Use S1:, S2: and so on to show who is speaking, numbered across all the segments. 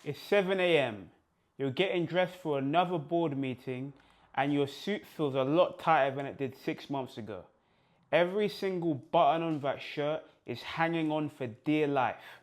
S1: It's 7 a.m. You're getting dressed for another board meeting and your suit feels a lot tighter than it did 6 months ago. Every single button on that shirt is hanging on for dear life.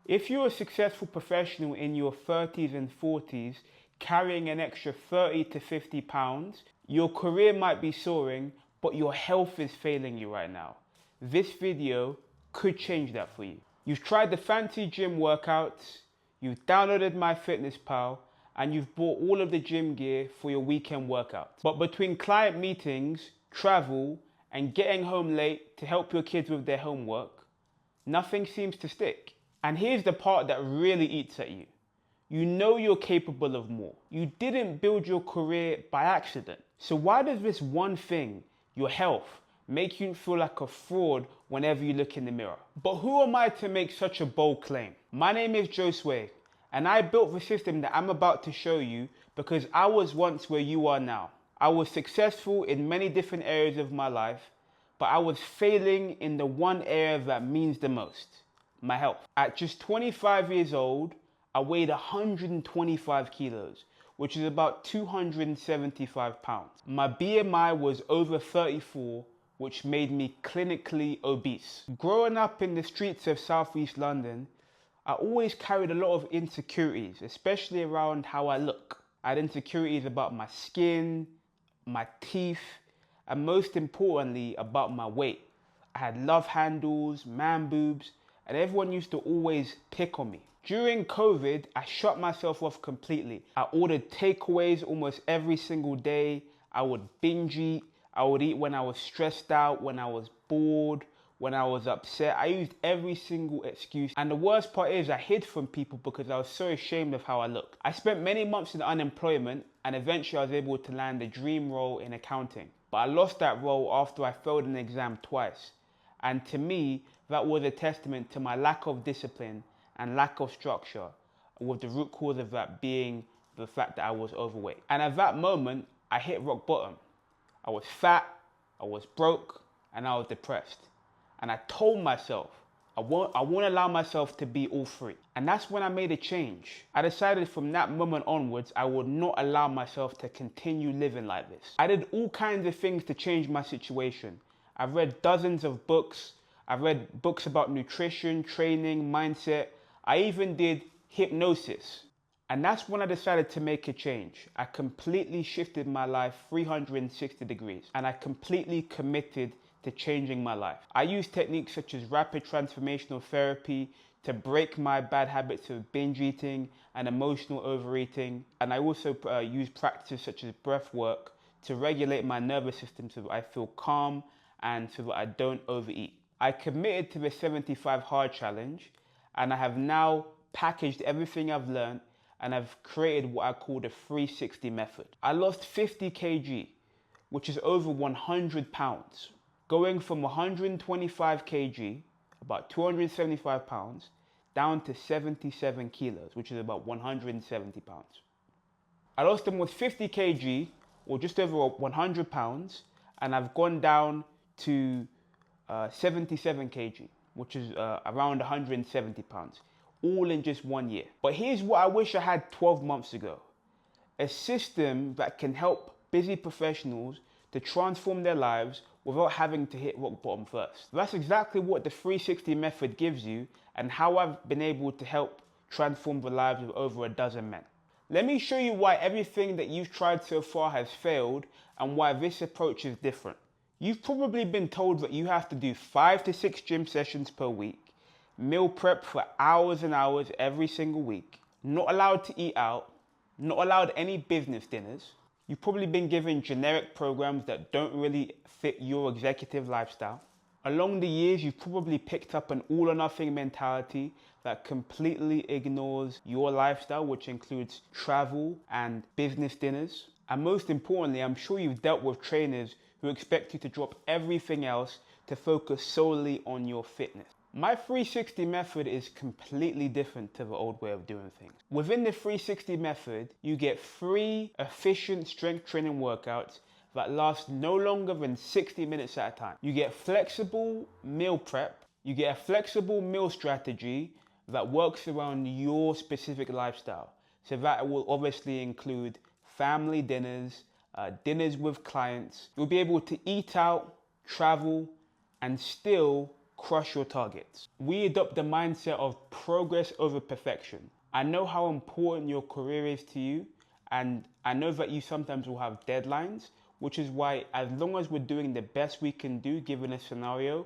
S1: If you're a successful professional in your 30s and 40s carrying an extra 30 to 50 pounds, your career might be soaring, but your health is failing you right now. This video could change that for you. You've tried the fancy gym workouts, you've downloaded MyFitnessPal, and you've bought all of the gym gear for your weekend workouts. But between client meetings, travel, and getting home late to help your kids with their homework, nothing seems to stick. And here's the part that really eats at you. You know you're capable of more. You didn't build your career by accident. So why does this one thing, your health, make you feel like a fraud whenever you look in the mirror? But who am I to make such a bold claim? My name is Josue, and I built the system that I'm about to show you because I was once where you are now. I was successful in many different areas of my life, but I was failing in the one area that means the most, my health. At just 25 years old, I weighed 125 kilos, which is about 275 pounds. My BMI was over 34, which made me clinically obese. Growing up in the streets of Southeast London, I always carried a lot of insecurities, especially around how I look. I had insecurities about my skin, my teeth, and most importantly, about my weight. I had love handles, man boobs, and everyone used to always pick on me. During COVID, I shut myself off completely. I ordered takeaways almost every single day. I would binge eat. I would eat when I was stressed out, when I was bored, when I was upset. I used every single excuse. And the worst part is I hid from people because I was so ashamed of how I looked. I spent many months in unemployment and eventually I was able to land a dream role in accounting. But I lost that role after I failed an exam twice. And to me, that was a testament to my lack of discipline and lack of structure, with the root cause of that being the fact that I was overweight. And at that moment, I hit rock bottom. I was fat, I was broke, and I was depressed. And I told myself, I won't allow myself to be all three. And that's when I made a change. I decided from that moment onwards, I would not allow myself to continue living like this. I did all kinds of things to change my situation. I've read dozens of books. I've read books about nutrition, training, mindset. I even did hypnosis. And that's when I decided to make a change. I completely shifted my life 360 degrees. And I completely committed to changing my life. I use techniques such as rapid transformational therapy to break my bad habits of binge eating and emotional overeating. And I also use practices such as breath work to regulate my nervous system so that I feel calm and so that I don't overeat. I committed to the 75 Hard Challenge, and I have now packaged everything I've learned and I've created what I call the 360 method. I lost 50 kg, which is over 100 pounds. Going from 125 kg, about 275 pounds, down to 77 kilos, which is about 170 pounds. I lost almost 50 kg, or just over 100 pounds, and I've gone down to 77 kg, which is around 170 pounds, all in just 1 year. But here's what I wish I had 12 months ago. A system that can help busy professionals to transform their lives without having to hit rock bottom first. That's exactly what the 360 method gives you and how I've been able to help transform the lives of over a dozen men. Let me show you why everything that you've tried so far has failed and why this approach is different. You've probably been told that you have to do 5 to 6 gym sessions per week, meal prep for hours and hours every single week, not allowed to eat out, not allowed any business dinners. You've probably been given generic programs that don't really fit your executive lifestyle. Along the years, you've probably picked up an all or nothing mentality that completely ignores your lifestyle, which includes travel and business dinners. And most importantly, I'm sure you've dealt with trainers who expect you to drop everything else to focus solely on your fitness. My 360 method is completely different to the old way of doing things. Within the 360 method, you get 3 efficient strength training workouts that last no longer than 60 minutes at a time. You get flexible meal prep, you get a flexible meal strategy that works around your specific lifestyle. So that will obviously include family dinners, dinners with clients. You'll be able to eat out, travel, and still crush your targets. We adopt the mindset of progress over perfection. I know how important your career is to you, and I know that you sometimes will have deadlines, which is why as long as we're doing the best we can do given a scenario,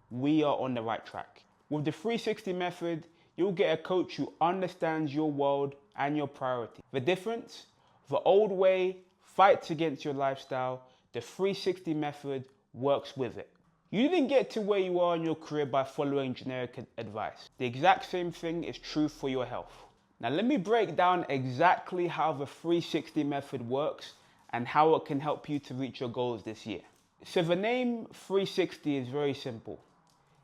S1: we are on the right track. With the 360 method, you'll get a coach who understands your world and your priority. The difference? The old way fights against your lifestyle. The 360 method works with it. You didn't get to where you are in your career by following generic advice. The exact same thing is true for your health. Now let me break down exactly how the 360 method works and how it can help you to reach your goals this year. So the name 360 is very simple.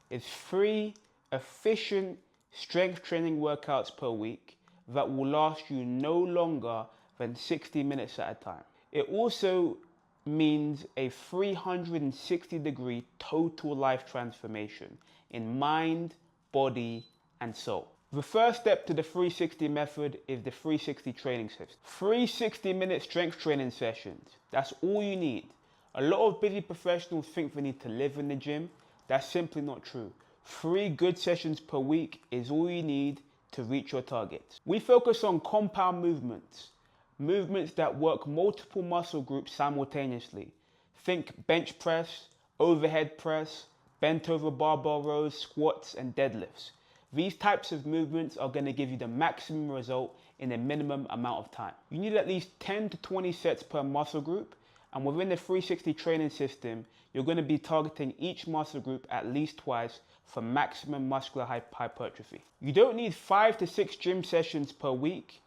S1: It's 3 efficient strength training workouts per week that will last you no longer than 60 minutes at a time. It also means a 360-degree total life transformation in mind, body, and soul. The first step to the 360 method is the 360 training system. 360-minute strength training sessions. That's all you need. A lot of busy professionals think they need to live in the gym. That's simply not true. 3 good sessions per week is all you need to reach your targets. We focus on compound movements. Movements that work multiple muscle groups simultaneously. Think bench press, overhead press, bent over barbell rows, squats, and deadlifts. These types of movements are going to give you the maximum result in a minimum amount of time. You need at least 10 to 20 sets per muscle group, and within the 360 training system, you're going to be targeting each muscle group at least twice for maximum muscular hypertrophy. You don't need 5 to 6 gym sessions per week.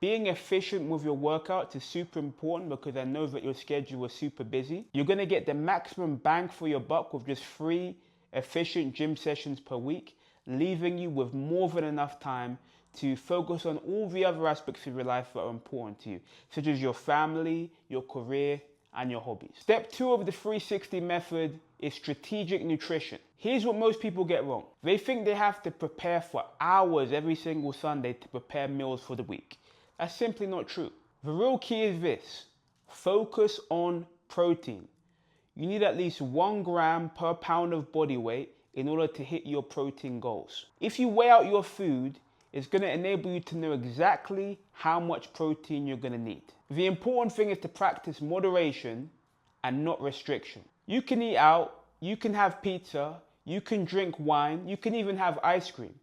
S1: Being efficient with your workouts is super important because I know that your schedule is super busy. You're going to get the maximum bang for your buck with just 3 efficient gym sessions per week, leaving you with more than enough time to focus on all the other aspects of your life that are important to you, such as your family, your career, and your hobbies. Step 2 of the 360 method is strategic nutrition. Here's what most people get wrong. They think they have to prepare for hours every single Sunday to prepare meals for the week. That's simply not true. The real key is this: focus on protein. You need at least 1 gram per pound of body weight in order to hit your protein goals. If you weigh out your food, it's going to enable you to know exactly how much protein you're going to need. The important thing is to practice moderation and not restriction. You can eat out, you can have pizza, you can drink wine, you can even have ice cream.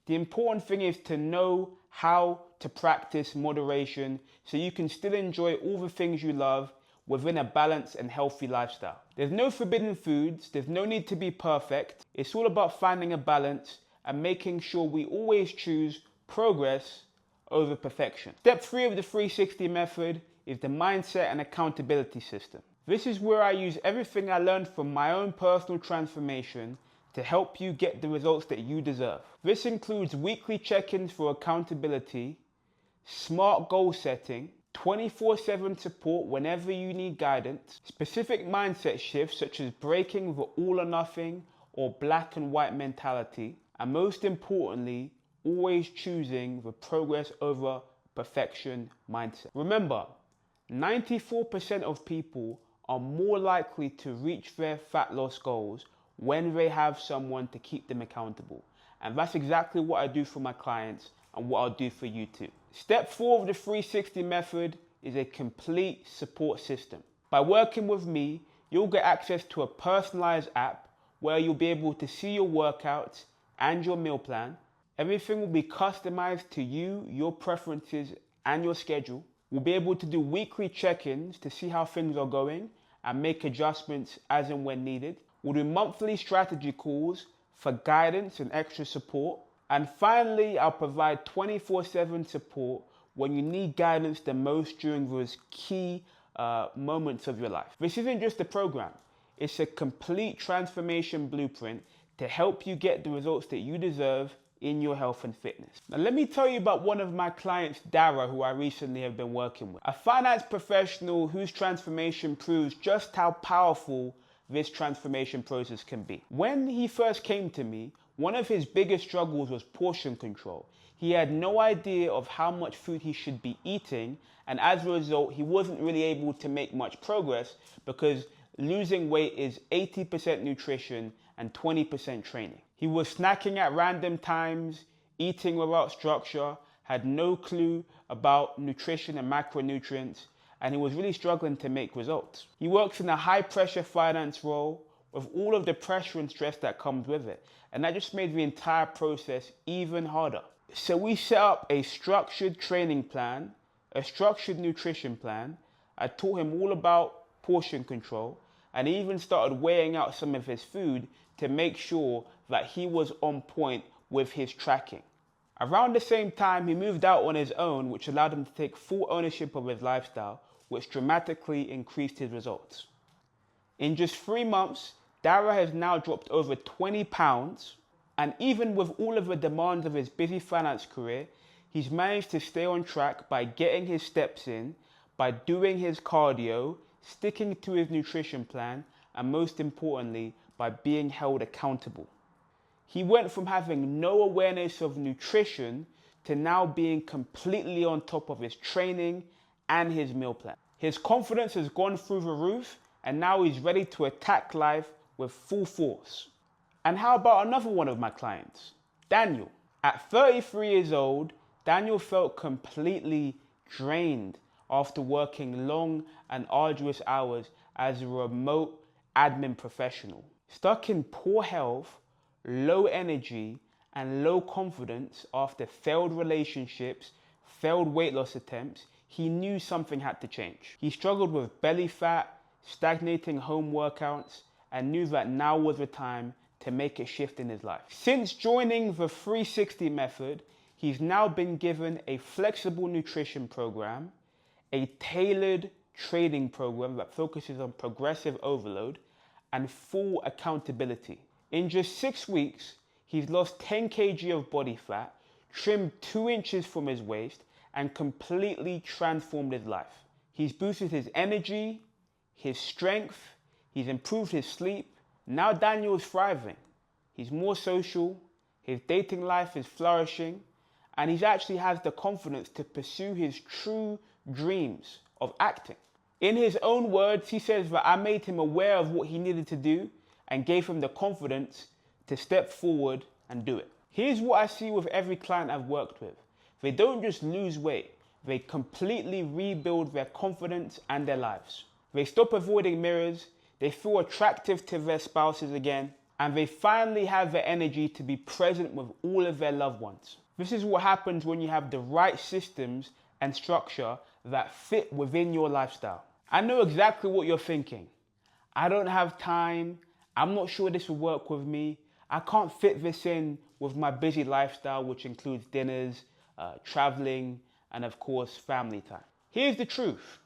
S1: The important thing is to know how to practice moderation so you can still enjoy all the things you love within a balanced and healthy lifestyle. There's no forbidden foods, there's no need to be perfect. It's all about finding a balance and making sure we always choose progress over perfection. Step 3 of the 360 method is the mindset and accountability system. This is where I use everything I learned from my own personal transformation to help you get the results that you deserve. This includes weekly check-ins for accountability, smart goal setting, 24/7 support whenever you need guidance, specific mindset shifts such as breaking the all or nothing or black and white mentality, and most importantly, always choosing the progress over perfection mindset. Remember, 94% of people are more likely to reach their fat loss goals when they have someone to keep them accountable. And that's exactly what I do for my clients and what I'll do for you too. Step 4 of the 360 method is a complete support system. By working with me, you'll get access to a personalized app where you'll be able to see your workouts and your meal plan. Everything will be customized to you, your preferences, and your schedule. We'll be able to do weekly check-ins to see how things are going and make adjustments as and when needed. We'll do monthly strategy calls for guidance and extra support. And finally, I'll provide 24/7 support when you need guidance the most during those key moments of your life. This isn't just a program. It's a complete transformation blueprint to help you get the results that you deserve in your health and fitness. Now let me tell you about one of my clients, Dara, who I recently have been working with. A finance professional whose transformation proves just how powerful this transformation process can be. When he first came to me, One of his biggest struggles was portion control. He had no idea of how much food he should be eating, and as a result, he wasn't really able to make much progress because losing weight is 80% nutrition and 20% training. He was snacking at random times, eating without structure, had no clue about nutrition and macronutrients, and he was really struggling to make results. He works in a high-pressure finance role with all of the pressure and stress that comes with it, and that just made the entire process even harder. So we set up a structured training plan, a structured nutrition plan. I taught him all about portion control, and he even started weighing out some of his food to make sure that he was on point with his tracking. Around the same time, he moved out on his own, which allowed him to take full ownership of his lifestyle, which dramatically increased his results. In just 3 months, Dara has now dropped over 20 pounds, and even with all of the demands of his busy finance career, he's managed to stay on track by getting his steps in, by doing his cardio, sticking to his nutrition plan, and most importantly, by being held accountable. He went from having no awareness of nutrition to now being completely on top of his training and his meal plan. His confidence has gone through the roof, and now he's ready to attack life with full force. And how about another one of my clients, Daniel? At 33 years old, Daniel felt completely drained after working long and arduous hours as a remote admin professional. Stuck in poor health, low energy, and low confidence after failed relationships, failed weight loss attempts, he knew something had to change. He struggled with belly fat, stagnating home workouts, and knew that now was the time to make a shift in his life. Since joining the 360 method, he's now been given a flexible nutrition program, a tailored training program that focuses on progressive overload, and full accountability. In just 6 weeks, he's lost 10 kg of body fat, trimmed 2 inches from his waist, and completely transformed his life. He's boosted his energy, his strength, he's improved his sleep. Now Daniel is thriving. He's more social, his dating life is flourishing, and he actually has the confidence to pursue his true dreams of acting. In his own words, he says that I made him aware of what he needed to do and gave him the confidence to step forward and do it. Here's what I see with every client I've worked with. They don't just lose weight, they completely rebuild their confidence and their lives. They stop avoiding mirrors, they feel attractive to their spouses again, and they finally have the energy to be present with all of their loved ones. This is what happens when you have the right systems and structure that fit within your lifestyle. I know exactly what you're thinking. I don't have time. I'm not sure this will work with me. I can't fit this in with my busy lifestyle, which includes dinners, traveling, and of course, family time. Here's the truth.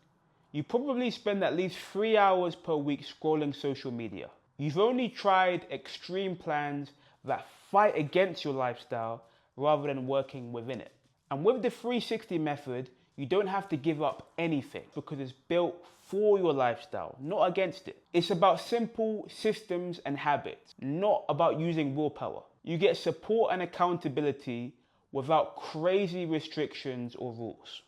S1: You probably spend at least 3 hours per week scrolling social media. You've only tried extreme plans that fight against your lifestyle rather than working within it. And with the 360 method, you don't have to give up anything because it's built for your lifestyle, not against it. It's about simple systems and habits, not about using willpower. You get support and accountability without crazy restrictions or rules.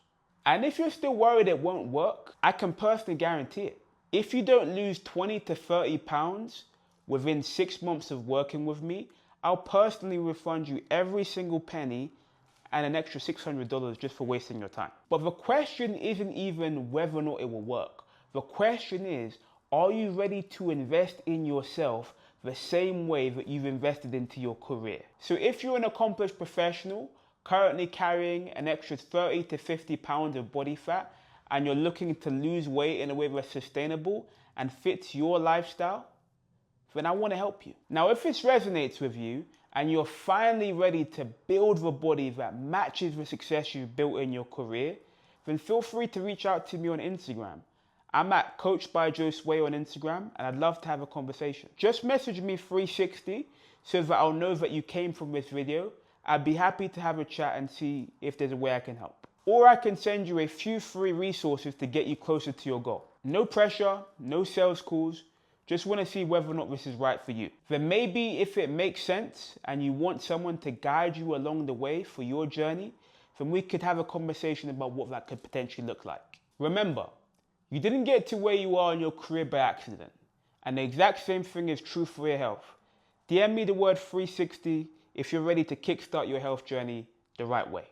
S1: And if you're still worried it won't work, I can personally guarantee it. If you don't lose 20 to 30 pounds within 6 months of working with me, I'll personally refund you every single penny and an extra $600 just for wasting your time. But the question isn't even whether or not it will work. The question is, are you ready to invest in yourself the same way that you've invested into your career? So if you're an accomplished professional, currently carrying an extra 30 to 50 pounds of body fat, and you're looking to lose weight in a way that's sustainable and fits your lifestyle, then I want to help you. Now, if this resonates with you and you're finally ready to build the body that matches the success you've built in your career, then feel free to reach out to me on Instagram. I'm at Coach by Joe Sway on Instagram, and I'd love to have a conversation. Just message me 360 so that I'll know that you came from this video. I'd be happy to have a chat and see if there's a way I can help. Or I can send you a few free resources to get you closer to your goal. No pressure, no sales calls, Just want to see whether or not this is right for you. Then maybe if it makes sense and you want someone to guide you along the way for your journey, then we could have a conversation about what that could potentially look like. Remember, you didn't get to where you are in your career by accident. And the exact same thing is true for your health. DM me the word 360 if you're ready to kickstart your health journey the right way.